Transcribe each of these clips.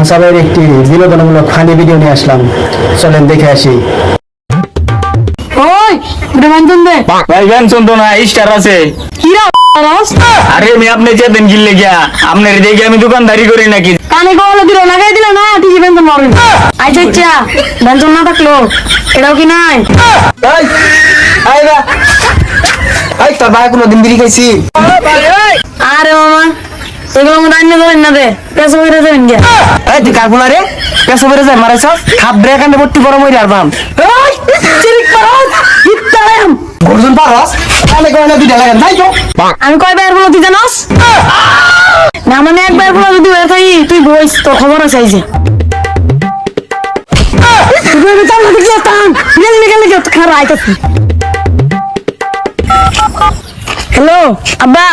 বাচ্চাদের একটি বিনোদনমূলক ফানি ভিডিও নিয়ে আসলাম, চলেন দেখে আসি। ওই এটা বান্ধন দে ভাই গান শুনতো না, স্টার আছে। কি রে রস? আরে আমি আপনি যেতেন গিল্লে গিয়া আপনার দেখে আমি দোকানদারি করি নাকি। কানে গলা দিল লাগাই দিল না ঠিক বান্ধন মারুন। আচ্ছা আচ্ছা বান্ধন না থাকলো এটাও কি নাই? এই এই বা এই তোর ভাই কোনদিন বিড়ি খাইছি? আরে মামা এগুলো মনে রান্না করেন না দে পেছনে বেড়ে যাবেন গিয়া। এই তুই কার বলা রে? পেছো বেরে যায় মারাইছ, খাপ ব্রেক আনতে ভর্তি গরম হইরে আর বাম। এই চিরিক পারস ইত্তাম গর্জন পারস কানে কয় না দুইটা লাগান যাই তো। আমি কয়বার বলো তুই জানোস না? মানে একবার বলো যদি হয়ে থাকি তুই বইস তো খবর আছে এই যে তুই বেতাম না দেখি তাম গেলি গেলি খারা আইতাছি। হ্যালো আব্বা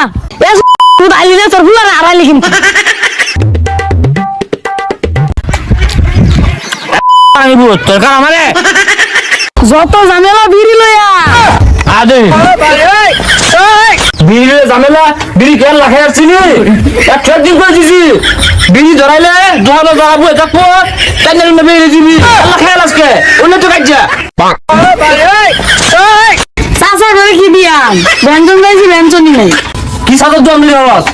এস তুই আইলি না তোর ফুলার আড়াইলি কিন্তু আমি বুঝ তোর কার আমারে যত ঝামেলা বিড়ি লইয়া আদে বিড়ি ঝামেলা বিড়ি কেন লাখে আসছিলি একটা দিন করে দিছি বিড়ি ধরাইলে ধরানো ধরাবো থাকবো তাই না বিড়ি দিবি আল্লাহ খেয়াল আজকে অন্য তো কাজ যা চাষা করে কি দিয়াম ব্যঞ্জন গাইছি ব্যঞ্জনই নাই কি সাদর দম দিল আওয়াজ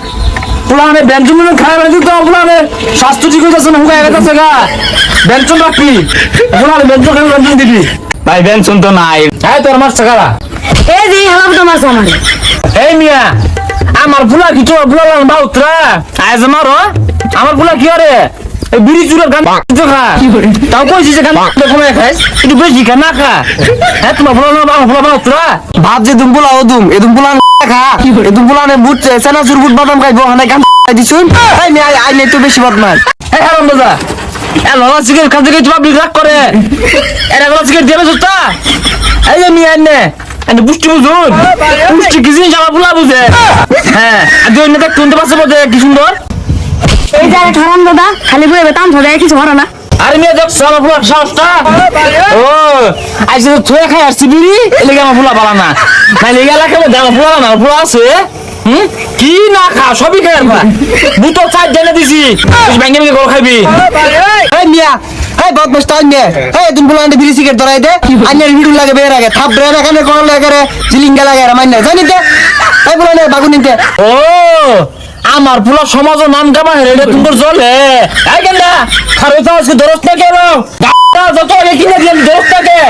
পুলানে ব্যঞ্জন খায় ব্যঞ্জন তো পুলানে স্বাস্থ্য ঠিক হইতাছে না হুগায় গেছে গা ব্যঞ্জন রাখবি পুলানে ব্যঞ্জন খাবে ব্যঞ্জন দিবি ভাই ব্যঞ্জন তো নাই হ্যাঁ তোর মাছ টাকা এই যে হালাম তোমার সামনে এই মিয়া আমার ফুলা কি তোর ফুলা বাউত্রা আজ মারো আমার ফুলা কি আরে এই বিড়ি চুরের গান খা তাও কইছিস যে গান কমে খাইস একটু বেশি খা না খা হ্যাঁ তোমার ফুলা আমার ফুলা বাউত্রা ভাত যে দুম পোলা ওদুম এদুম পোলা খা এদুম পোলানে বুট সেনা চুরবুট বাদাম খাইবো হানে গান দিছুন। এই মিয়া আইলে তো বেশি বদমাস। এই হারাম দাদা এ ললা সিগারেট খাতে গিয়ে পাবলিক রাগ করে এরা ললা সিগারেট দেবে সুতা এই যে মিয়া নে এনে পুষ্টি বুঝুন পুষ্টি কি জিনিস আমার ফুলা বুঝে হ্যাঁ আর দুই নেতা কোনতে পাশে বোঝে কি সুন্দর এই যে ঠারাম দাদা খালি বই বেতাম ধরে কিছু হরে না আরে মেয়ে দেখছো আমার ফুলার সাহসটা ও আইসে তো থুয়ে খাই আসছি বিড়ি এলেগে আমার ফুলা পালা না না লেগে এলাকা আমার ফুলা না ফুলা আছে কি না খা সবই খাই আরবা বুটো চার জেনে দিছি ব্যাঙ্গে ব্যাঙ্গে করে খাবি এই মিয়া এই বদমাস তাই মিয়া এই এদুম পোলানে বিড়ি সিগারেট ধরাই দে আইনের ভিড় লাগে বের আগে থাপ ব্রেন এখানে কোন লাগে রে জিলিঙ্গা লাগে আর মাইনা জানি দে এই পোলানে বাগুন নিতে ও আমার পুরো সমাজ নাম কামা হেরে তোমার জলে এই গেন্দা খারে তো আজকে দরজ না কেন যত আগে কিনে দিলাম দরজ থাকে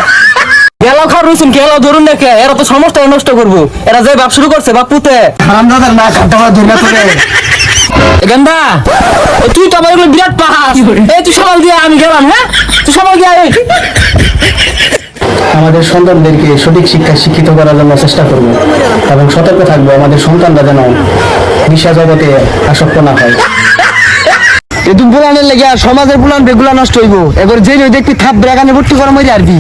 গেলাও খার রইছেন গেলাও ধরুন দেখে এরা তো সমস্যা নষ্ট করবো এরা যে বাপ শুরু করছে বাপুতে হারামদাদার না কাটবা ধরে তোরে গেন্দা তুই তো আমার এগুলো বিরাট পাহাস এই তুই সকাল দিয়ে আমি গেলাম হ্যাঁ তুই সকাল দিয়ে আয় আমাদের সন্তানদেরকে সঠিক শিক্ষা শিক্ষিত করার জন্য চেষ্টা করব এবং সতর্ক থাকবো আমাদের সন্তানরা যেন নিশা জগতে আসক্ত না হয়। এদুম পোলানের লেগে সমাজের পোলান বেগুলা নষ্ট হইব এবার যে দেখবি থাপ ব্রেগানে ভর্তি করা মরে আরবি।